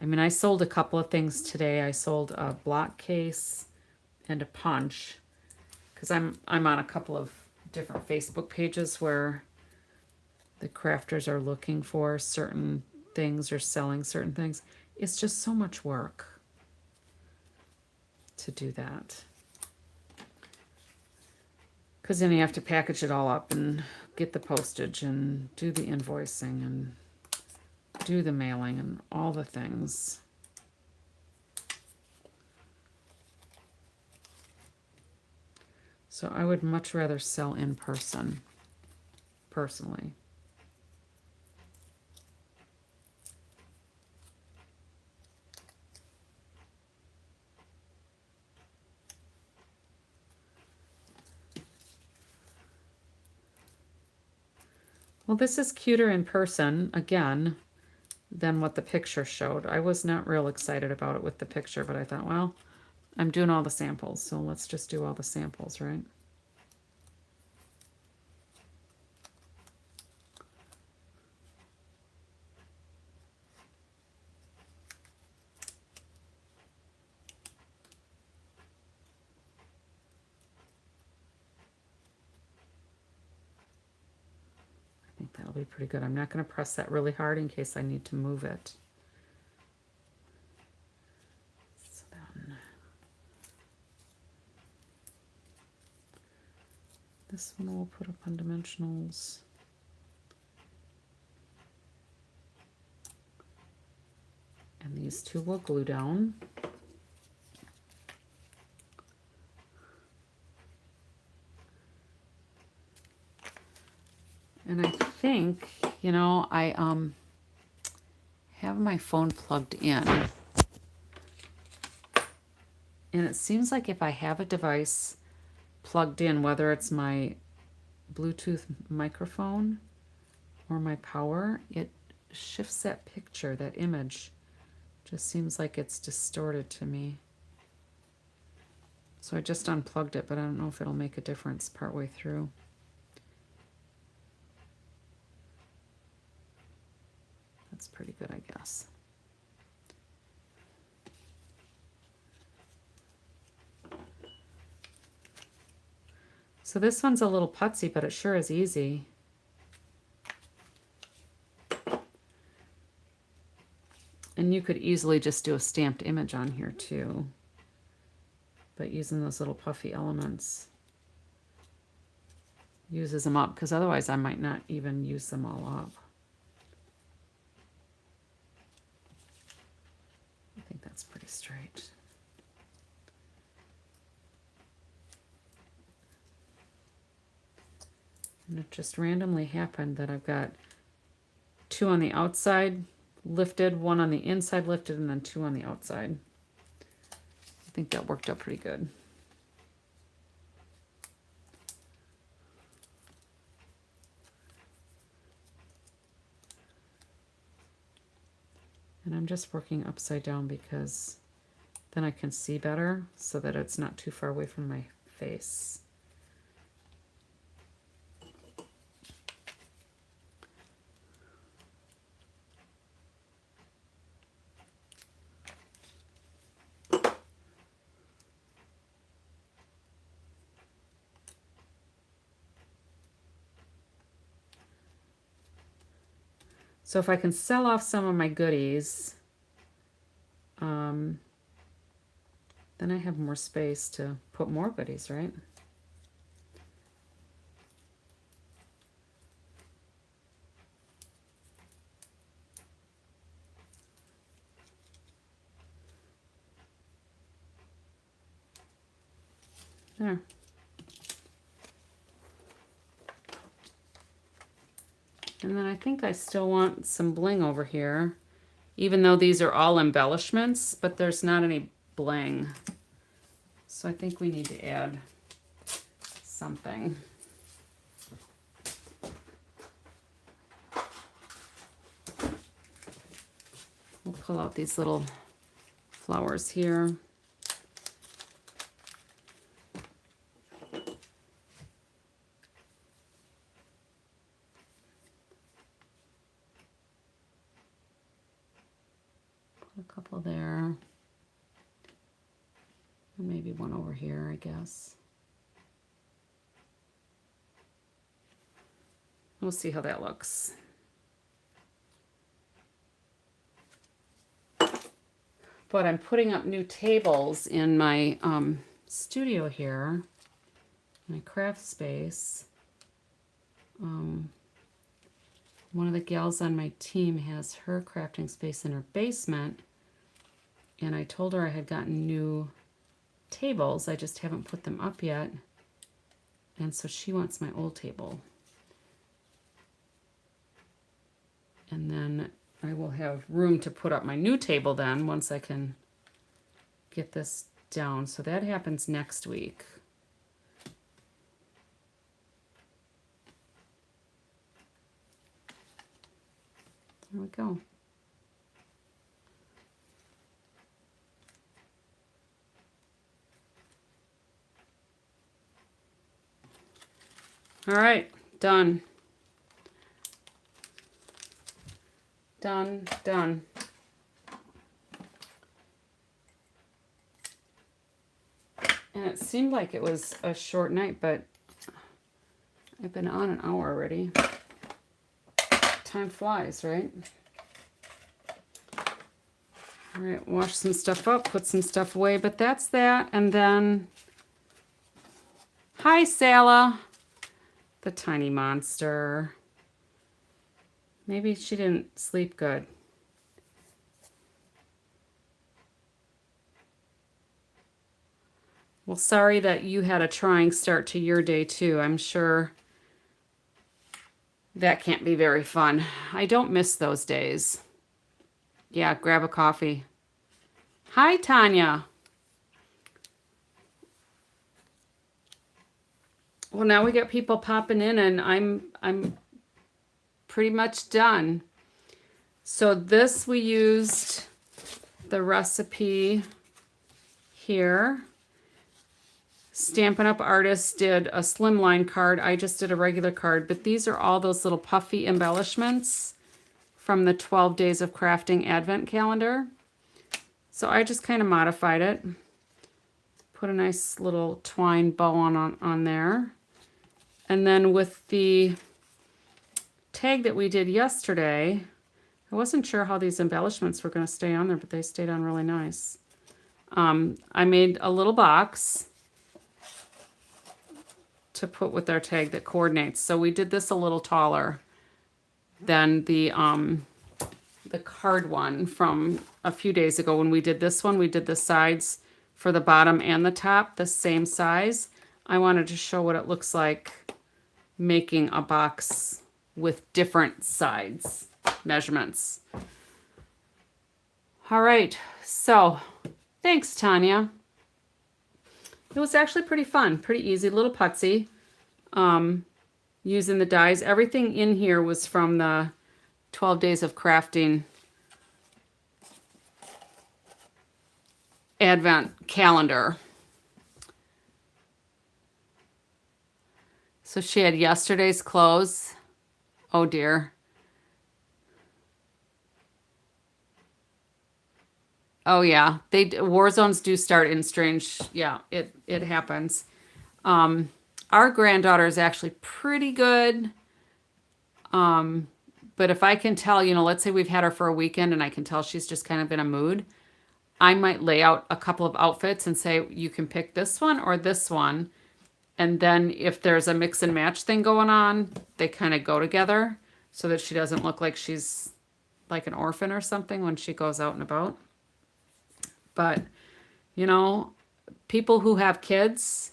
I mean, I sold a couple of things today. I sold a block case and a punch because I'm on a couple of different Facebook pages where the crafters are looking for certain things or selling certain things. It's just so much work to do that. Because then you have to package it all up and get the postage and do the invoicing and do the mailing and all the things. So I would much rather sell in person, personally. Well, this is cuter in person, again, than what the picture showed. I was not real excited about it with the picture, but I thought, well, I'm doing all the samples, so let's just do all the samples, right? I think that'll be pretty good. I'm not going to press that really hard in case I need to move it. So then, this one we'll put up on dimensionals. And these two will glue down. And I think, you know, I have my phone plugged in. And it seems like if I have a device plugged in, whether it's my Bluetooth microphone or my power, it shifts that picture, that image. Just seems like it's distorted to me. So I just unplugged it, but I don't know if it'll make a difference partway through. That's pretty good, I guess. So this one's a little putsy, but it sure is easy. And you could easily just do a stamped image on here too, but using those little puffy elements uses them up, because otherwise I might not even use them all up. I think that's pretty straight. And it just randomly happened that I've got 2 on the outside lifted, 1 on the inside lifted, and then 2 on the outside. I think that worked out pretty good. And I'm just working upside down because then I can see better so that it's not too far away from my face. So if I can sell off some of my goodies, then I have more space to put more goodies, right? There. And then I think I still want some bling over here, even though these are all embellishments, but there's not any bling. So I think we need to add something. We'll pull out these little flowers here. Put a couple there. And maybe one over here, I guess. We'll see how that looks. But I'm putting up new tables in my studio here, my craft space. One of the gals on my team has her crafting space in her basement, and I told her I had gotten new tables. I just haven't put them up yet, and so she wants my old table. And then I will have room to put up my new table then once I can get this down. So that happens next week. There we go. All right, done. Done, done. And it seemed like it was a short night, but I've been on an hour already. Time flies, right? All right, wash some stuff up, put some stuff away, but that's that. And then, hi, Sala, the tiny monster. Maybe she didn't sleep good. Well, sorry that you had a trying start to your day too. I'm sure that can't be very fun. I don't miss those days. Yeah, grab a coffee. Hi, Tanya. Well, now we got people popping in, and I'm pretty much done. So this, we used the recipe here. Stampin' Up! Artists did a slimline card. I just did a regular card, but these are all those little puffy embellishments from the 12 Days of Crafting Advent Calendar. So I just kind of modified it. Put a nice little twine bow on there. And then with the tag that we did yesterday, I wasn't sure how these embellishments were going to stay on there, but they stayed on really nice. I made a little box to put with our tag that coordinates. So we did this a little taller than the card one from a few days ago. When we did this one, we did the sides for the bottom and the top the same size. I wanted to show what it looks like making a box with different sides measurements. All right, so thanks, Tanya. It was actually pretty fun, pretty easy, little putsy. Using the dies. Everything in here was from the 12 Days of Crafting Advent calendar. So she had yesterday's clothes. Oh dear. Oh yeah, war zones do start in strange. Yeah, it happens. Our granddaughter is actually pretty good. But if I can tell, let's say we've had her for a weekend and I can tell she's just kind of in a mood, I might lay out a couple of outfits and say, you can pick this one or this one. And then if there's a mix and match thing going on, they kind of go together so that she doesn't look like she's like an orphan or something when she goes out and about. But, people who have kids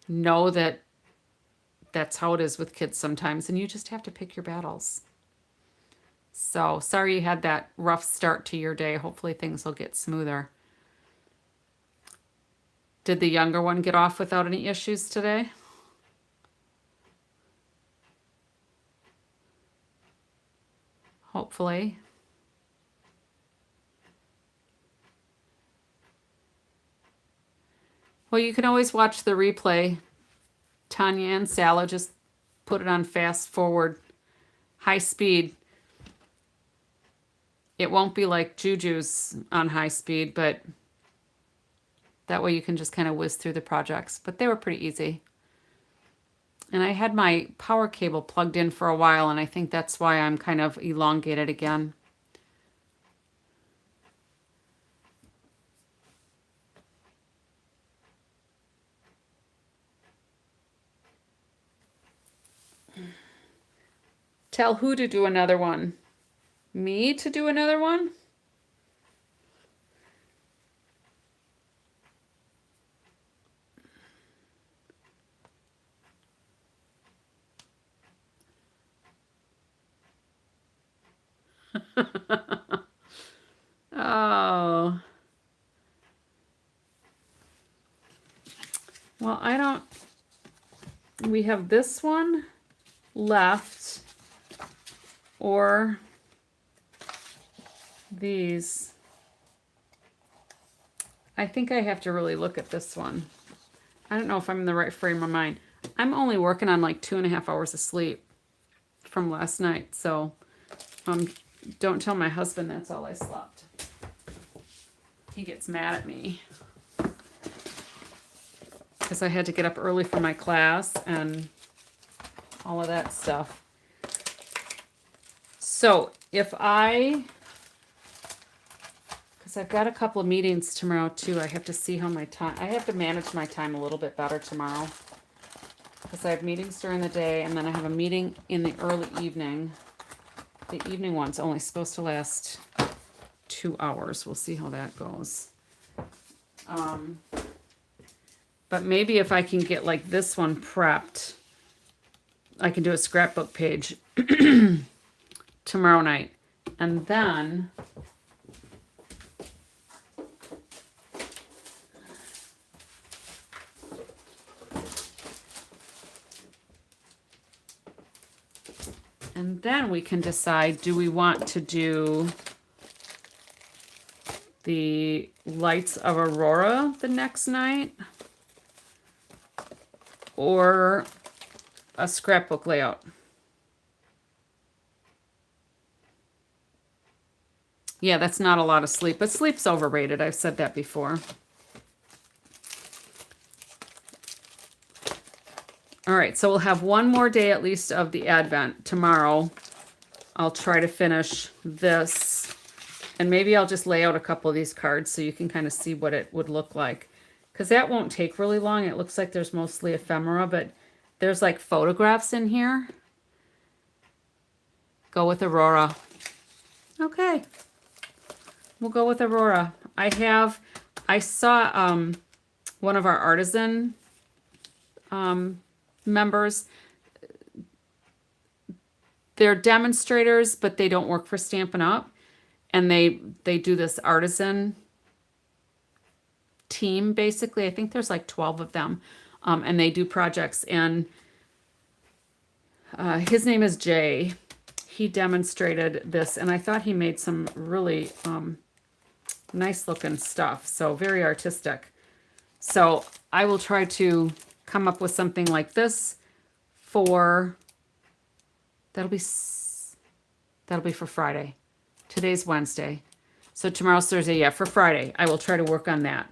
know that that's how it is with kids sometimes, and you just have to pick your battles. So sorry you had that rough start to your day. Hopefully things will get smoother. Did the younger one get off without any issues today? Hopefully. Well, you can always watch the replay. Tanya and Sala just put it on fast forward, high speed. It won't be like Juju's on high speed, but that way you can just kind of whiz through the projects. But they were pretty easy. And I had my power cable plugged in for a while, and I think that's why I'm kind of elongated again. Tell who to do another one? Me to do another one? Oh. Well, we have this one left, or these. I think I have to really look at this one. I don't know if I'm in the right frame of mind. I'm only working on like 2.5 hours of sleep from last night, so don't tell my husband that's all I slept. He gets mad at me because I had to get up early for my class and all of that stuff. So because I've got a couple of meetings tomorrow too, I have to see how I have to manage my time a little bit better tomorrow because I have meetings during the day and then I have a meeting in the early evening. The evening one's only supposed to last 2 hours. We'll see how that goes. But maybe if I can get like this one prepped, I can do a scrapbook page tomorrow night. And then we can decide, do we want to do the Lights of Aurora the next night or a scrapbook layout? Yeah, that's not a lot of sleep, but sleep's overrated. I've said that before. All right, so we'll have one more day at least of the Advent. Tomorrow, I'll try to finish this, and maybe I'll just lay out a couple of these cards so you can kind of see what it would look like. Because that won't take really long. It looks like there's mostly ephemera, but there's like photographs in here. Go with Aurora. Okay. We'll go with Aurora. I saw one of our artisan members they're demonstrators, but they don't work for Stampin' Up. And they do this artisan team, basically. I think there's like 12 of them. And they do projects. And his name is Jay. He demonstrated this, and I thought he made some really nice looking stuff. So very artistic. So I will try to come up with something like this for, that'll be for Friday. Today's Wednesday. So tomorrow's Thursday. Yeah, for Friday. I will try to work on that.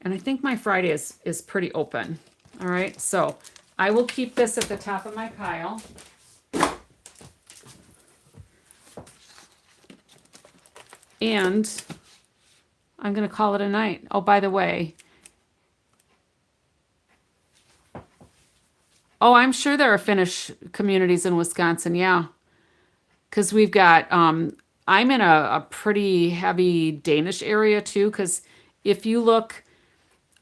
And I think my Friday is pretty open. All right. So I will keep this at the top of my pile. And I'm going to call it a night. Oh, by the way. Oh, I'm sure there are Finnish communities in Wisconsin. Yeah. Because we've got, I'm in a pretty heavy Danish area too. Because if you look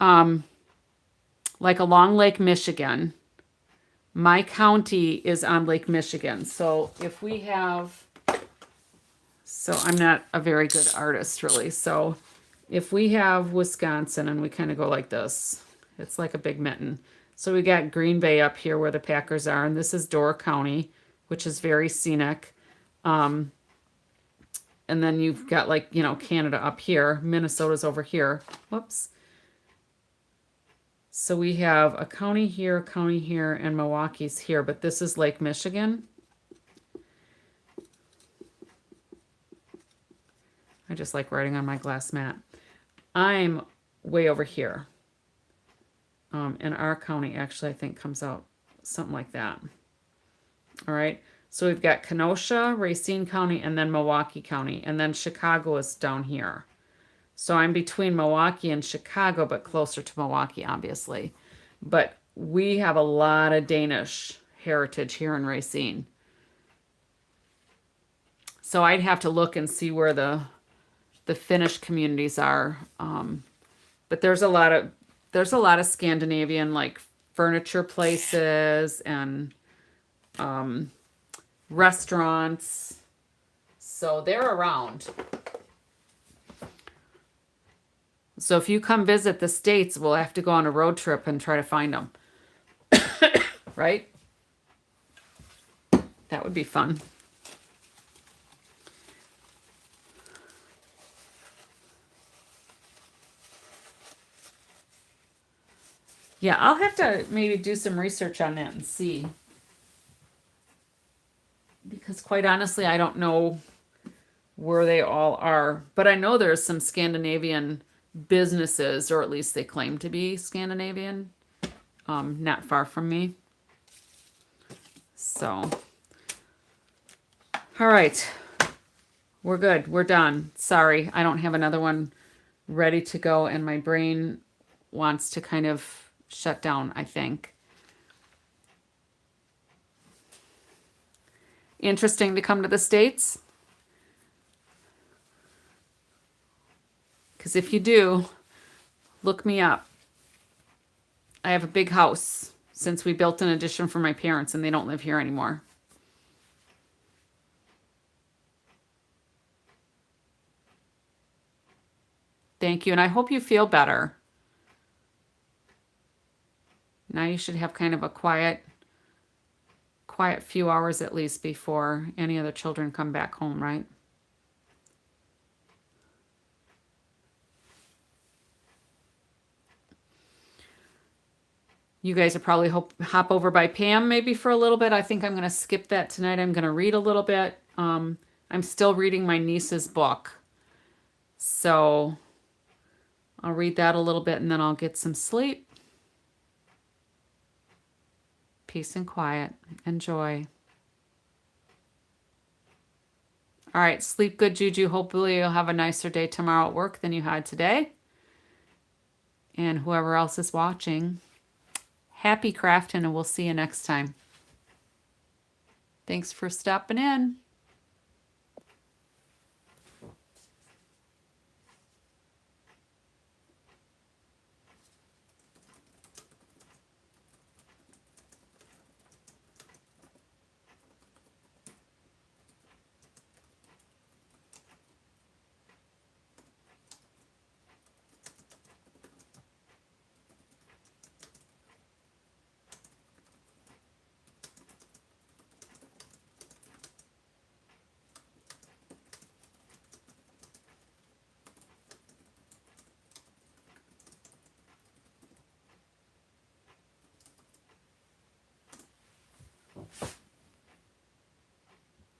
like along Lake Michigan, my county is on Lake Michigan. So if we have, so I'm not a very good artist really. So if we have Wisconsin and we kind of go like this, it's like a big mitten. So we got Green Bay up here where the Packers are, and this is Door County, which is very scenic. And then you've got like, you know, Canada up here. Minnesota's over here. Whoops. So we have a county here, and Milwaukee's here, but this is Lake Michigan. I just like writing on my glass mat. I'm way over here. And our county actually, I think, comes out something like that. All right. So we've got Kenosha, Racine County, and then Milwaukee County. And then Chicago is down here. So I'm between Milwaukee and Chicago, but closer to Milwaukee, obviously. But we have a lot of Danish heritage here in Racine. So I'd have to look and see where the Finnish communities are. But there's a lot of Scandinavian like furniture places and restaurants. So they're around. So if you come visit the States, we'll have to go on a road trip and try to find them. Right? That would be fun. Yeah, I'll have to maybe do some research on that and see. Because quite honestly, I don't know where they all are. But I know there's some Scandinavian businesses, or at least they claim to be Scandinavian, not far from me. So, all right. We're good. We're done. Sorry, I don't have another one ready to go, and my brain wants to kind of shut down, I think. Interesting to come to the States? Because if you do, look me up. I have a big house since we built an addition for my parents and they don't live here anymore. Thank you, and I hope you feel better. Now you should have kind of a quiet few hours at least before any other children come back home, right? You guys will probably hop over by Pam maybe for a little bit. I think I'm going to skip that tonight. I'm going to read a little bit. I'm still reading my niece's book. So I'll read that a little bit and then I'll get some sleep. Peace and quiet and joy. All right, sleep good, Juju. Hopefully you'll have a nicer day tomorrow at work than you had today. And whoever else is watching, happy crafting, and we'll see you next time. Thanks for stopping in.